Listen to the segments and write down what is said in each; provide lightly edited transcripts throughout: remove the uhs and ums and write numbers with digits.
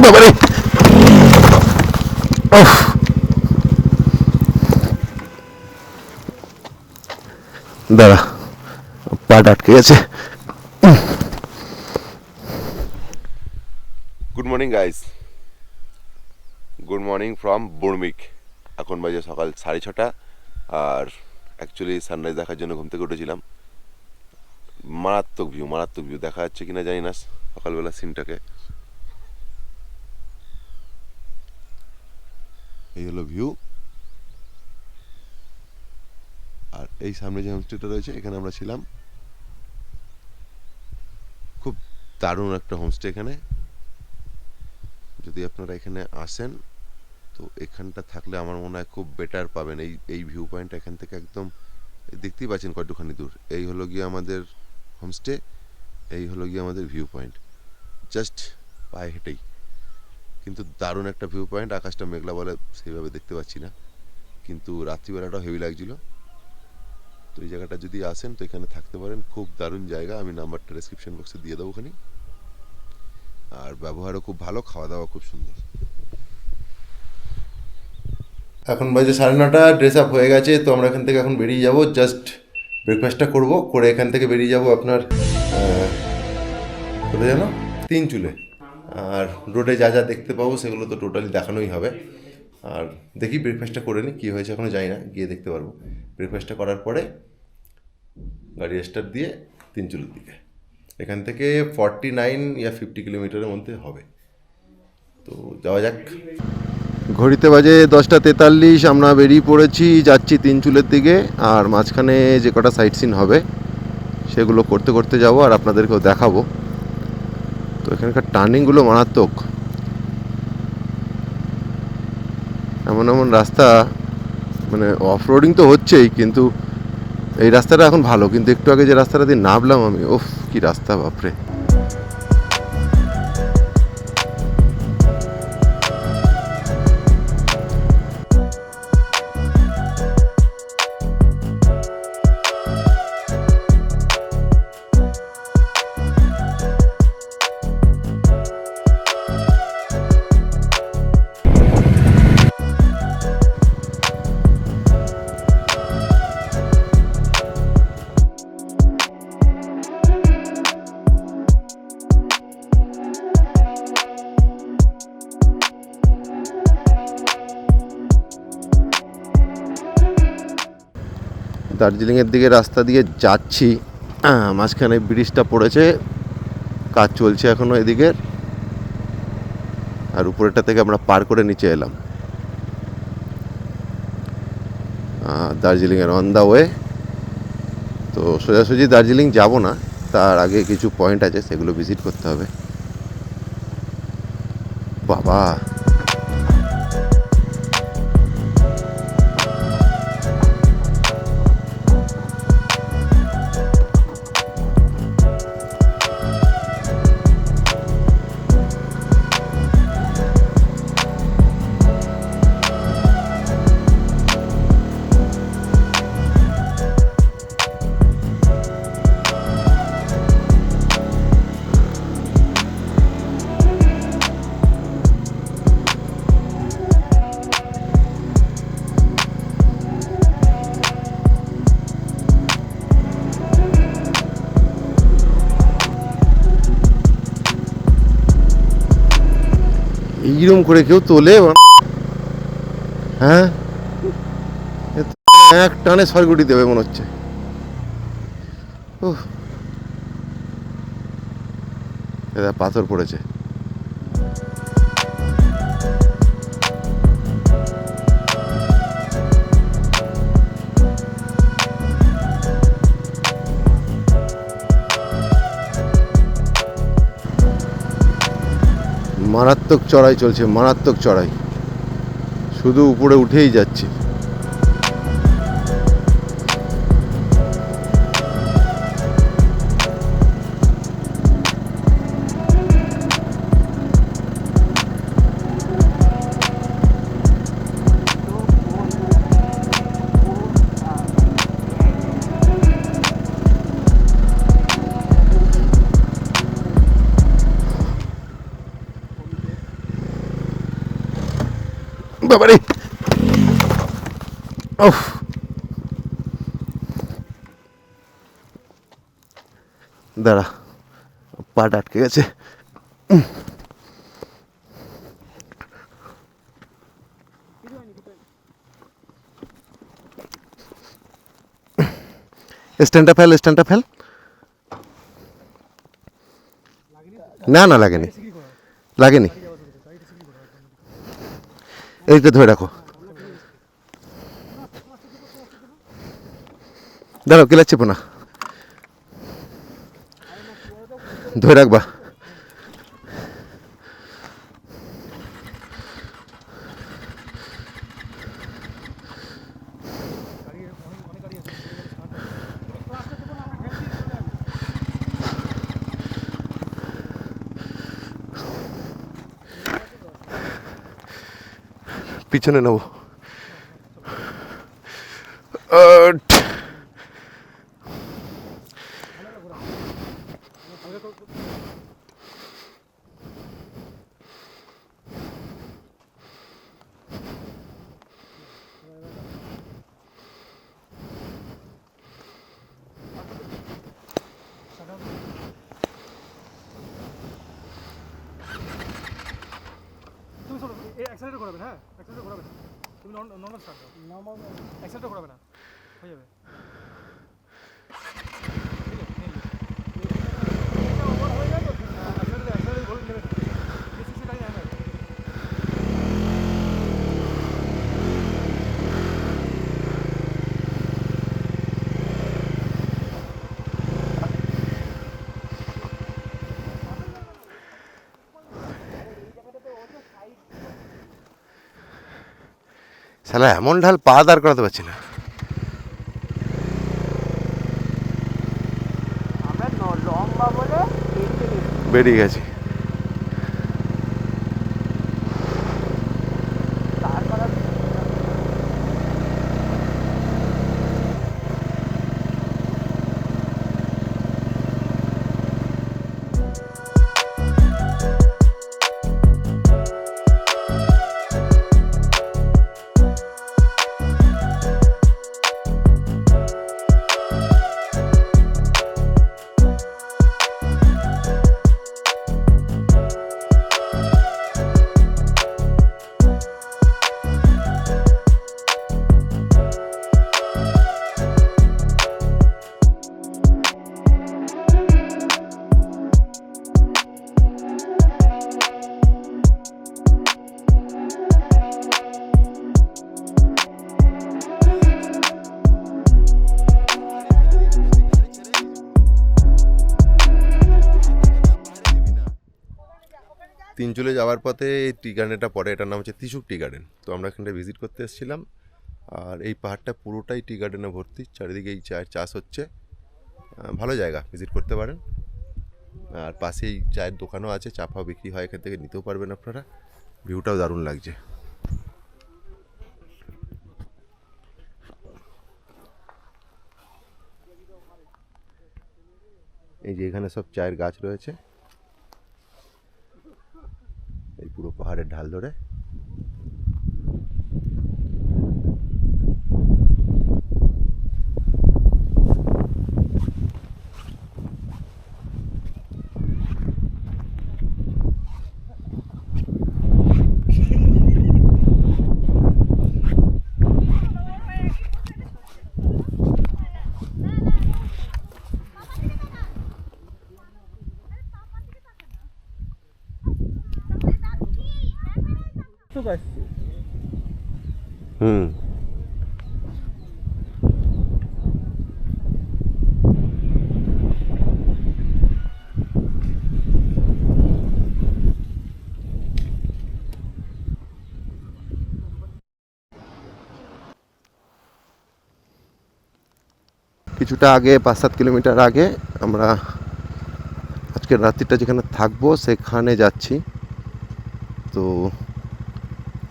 বাবারে দাঁড়া পাটা আটকে গেছে। Good morning guys, good morning from বর্মিক। এখন বাজে সকাল 6:30 আর অ্যাকচুয়ালি সানরাইজ দেখার জন্য ঘুম থেকে উঠেছিলাম। মারাত্মক ভিউ দেখা যাচ্ছে কিনা জানি না সকালবেলা সিনটাকে। এই হলো ভিউ। আর এই সামনে যে হোমস্টেটা রয়েছে এখানে আমরা ছিলাম। খুব দারুণ একটা হোমস্টে এখানে। যদি আপনারা এখানে আসেন তো এখানটা থাকলে আমার মনে হয় খুব বেটার পাবেন। এই ভিউ পয়েন্ট এখান থেকে একদম দেখতেই পাচ্ছেন কতখানি দূর। এই হলো গিয়ে আমাদের হোমস্টে, এই হলো গিয়ে আমাদের ভিউ পয়েন্ট, জাস্ট পায়ে হেঁটেই। কিন্তু দারুণ একটা ভিউ পয়েন্ট। আকাশটা মেঘলা বলে সেইভাবে দেখতে পাচ্ছি না, কিন্তু রাত্রিবেলাটাও হেভি লাগছিল। তো এই জায়গাটা যদি আসেন তো এখানে থাকতে পারেন, খুব দারুণ জায়গা। আমি নাম্বারটা ডেসক্রিপশন বক্সে দিয়ে দেবো ওখানে। আর ব্যবহারও খুব ভালো, খাওয়া দাওয়া খুব সুন্দর। এখন বাজে 9:30, ড্রেস আপ হয়ে গেছে। তো আমরা এখান থেকে এখন বেরিয়ে যাব, জাস্ট ব্রেকফাস্টটা করব, করে এখান থেকে বেরিয়ে যাব আপনার কোথায় যেন, 3 চুলে। আর রোডে যা যা দেখতে পাবো সেগুলো তো টোটালি দেখানোই হবে। আর দেখি ব্রেকফাস্টটা করে নিই, কী হয়েছে এখনও যাই না, গিয়ে দেখতে পারবো। ব্রেকফাস্টটা করার পরে গাড়ি স্টার্ট দিয়ে 3 চুলের দিকে। এখান থেকে 49 ইয়া 50 কিলোমিটারের মধ্যে হবে। তো যাওয়া যাক। ঘড়িতে বাজে 10:43, আমরা বেরিয়ে পড়েছি, যাচ্ছি 3 চুলের দিকে। আর মাঝখানে যে কটা সাইট সিন হবে সেগুলো করতে করতে যাব আর আপনাদেরকেও দেখাবো। তো এখানকার টার্নিংগুলো মারাত্মক। এমন এমন রাস্তা, মানে অফ রোডিং তো হচ্ছেই, কিন্তু এই রাস্তাটা এখন ভালো। কিন্তু একটু আগে যে রাস্তাটা দিয়ে নামলাম আমি, ওফ কি রাস্তা, বাপরে। দার্জিলিংয়ের দিকে রাস্তা দিয়ে যাচ্ছি, মাঝখানে ব্রিজটা পড়েছে, কাজ চলছে এখনও এদিকের। আর উপরেটা থেকে আমরা পার করে নিচে এলাম। দার্জিলিংয়ের অন দ্য ওয়ে। তো সোজাসুজি দার্জিলিং যাব না, তার আগে কিছু পয়েন্ট আছে, সেগুলো ভিজিট করতে হবে। বাবা, এইরকম করে কেউ তোলে? হ্যাঁ, এক টানে সরগুটি দেবে মনে হচ্ছে। এটা পাথর পড়েছে। মারাত্মক চড়াই চলছে, মারাত্মক চড়াই, শুধু উপরে উঠেই যাচ্ছে। বাবারে, ওফ, দাঁড়া, পাটা আটকে গেছে। স্ট্যান্ডটা ফেল, স্ট্যান্ডটা ফেল। না না, লাগেনি, লাগেনি, এইটা ধরে রাখো। দাঁড়াও, ক্লাচ চেপো না, ধরে রাখবা। পিছনে নেবো। অ্যাক্সেলারেটর ঘোরাবে, হ্যাঁ অ্যাক্সেলারেটর ঘোরাবে না, তুমি নর্মাল স্টার্ট দাও, নর্মাল অ্যাক্সেলারেটর ঘোরাবে না, হয়ে যাবে। শালা এমন ঢাল পা দাঁড় করাতে পারছি না। লম্বা বলে বেরিয়ে গেছি। তিনচুলে যাওয়ার পথে টি গার্ডেনটা পড়ে, এটার নাম হচ্ছে তিসুক টি গার্ডেন। তো আমরা এখানটা ভিজিট করতে এসেছিলাম। আর এই পাহাড়টা পুরোটাই টি গার্ডেনে ভর্তি, চারিদিকে এই চায়ের চাষ হচ্ছে। ভালো জায়গা, ভিজিট করতে পারেন। আর পাশেই চায়ের দোকানও আছে, চা ফা বিক্রি হয়, এখান থেকে নিতেও পারবেন আপনারা। ভিউটাও দারুণ লাগছে। এই যে এখানে সব চায়ের গাছ রয়েছে, এই পুরো পাহাড়ের ঢাল ধরে। হুম, কিছুটা আগে 5-7 কিলোমিটার আগে আমরা আজকের রাত্রিটা যেখানে থাকবো সেখানে যাচ্ছি। তো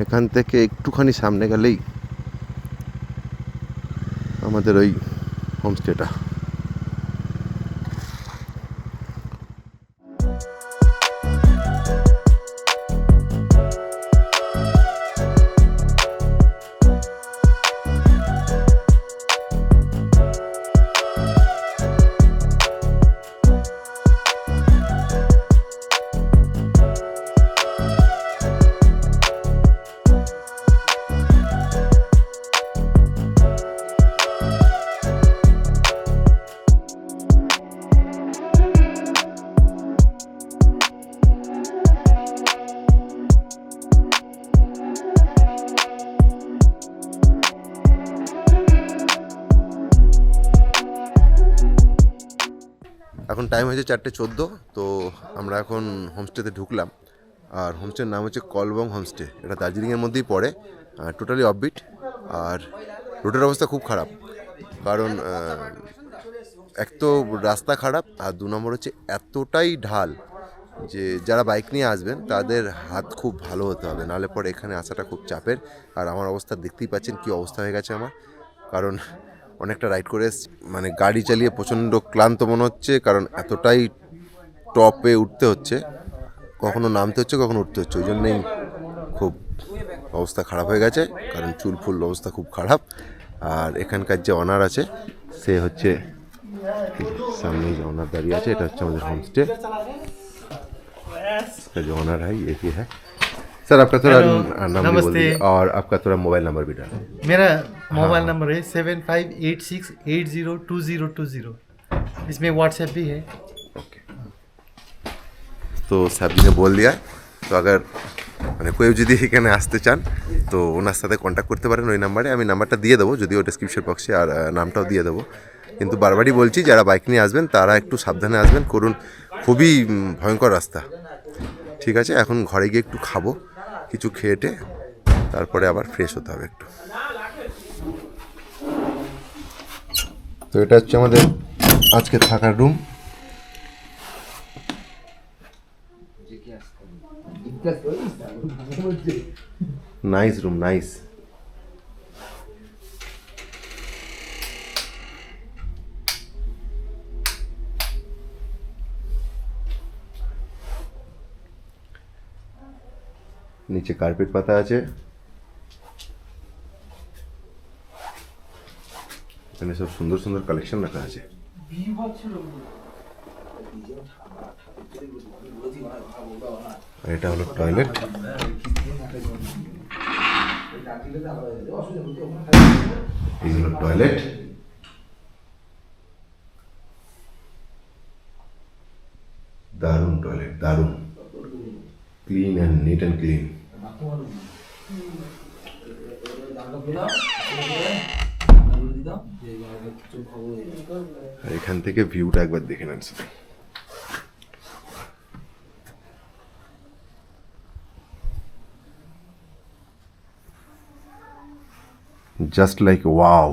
এখান থেকে একটুখানি সামনে গেলেই আমাদের ওই হোমস্টেটা। টাইম হয়েছে 4:14। তো আমরা এখন হোমস্টেতে ঢুকলাম, আর হোমস্টের নাম হচ্ছে কলবং হোমস্টে। এটা দার্জিলিংয়ের মধ্যেই পড়ে, টোটালি অফবিট। আর রোডের অবস্থা খুব খারাপ, কারণ এক তো রাস্তা খারাপ, আর 2 নম্বর হচ্ছে এতটাই ঢাল যে যারা বাইক নিয়ে আসবেন তাদের হাত খুব ভালো হতে হবে, নাহলে পরে এখানে আসাটা খুব চাপের। আর আমার অবস্থা দেখতেই পাচ্ছেন কী অবস্থা হয়ে গেছে আমার, কারণ অনেকটা রাইড করে এসেছি, মানে গাড়ি চালিয়ে প্রচণ্ড ক্লান্ত মনে হচ্ছে, কারণ এতটাই টপে উঠতে হচ্ছে, কখনো নামতে হচ্ছে কখনো উঠতে হচ্ছে, ওই জন্যেই খুব অবস্থা খারাপ হয়ে গেছে, কারণ চুল ফুল অবস্থা খুব খারাপ। আর এখানকার যে অনার আছে সে হচ্ছে সামনে যে অনার দাঁড়িয়ে আছে, এটা হচ্ছে আমাদের হোমস্टे। इसका जो ऑनर है ये ही है। सर आपका थोड़ा नाम भी बोल दीजिए और आपका थोड़ा मोबाइल नंबर भी डालें। मेरा मोबाइल नंबर है 7586802020। इसमें व्हाट्सएप भी है। ओके, तो साहब जी ने बोल दिया, তো अगर মানে কেউ যদি এখানে আসতে চান তো ওনার সাথে কন্ট্যাক্ট করতে পারেন ওই নাম্বারে। আমি নাম্বারটা দিয়ে দেবো যদিও ডেসক্রিপশন বক্সে, আর নামটাও দিয়ে দেবো। কিন্তু বারবারই বলছি, যারা বাইক নিয়ে আসবেন তারা একটু সাবধানে আসবেন, করুন খুবই ভয়ঙ্কর রাস্তা। ঠিক আছে, এখন ঘরে গিয়ে একটু খাবো, কিছু খেয়েটে তারপরে আবার ফ্রেশ হতে হবে একটু। তো এটা হচ্ছে আমাদের আজকে থাকার রুম। Nice room, nice. নিচে কার্পেট পাতা আছে, এখানে সব সুন্দর সুন্দর কালেকশন রাখা আছে। আর এটা হলো টয়লেট। এই হলো টয়লেট। দারুণ টয়লেট, দারুণ clean and neat and clean. আর এখান থেকে ভিউটা একবার দেখে নেন শুধু, জাস্ট লাইক ওয়াও।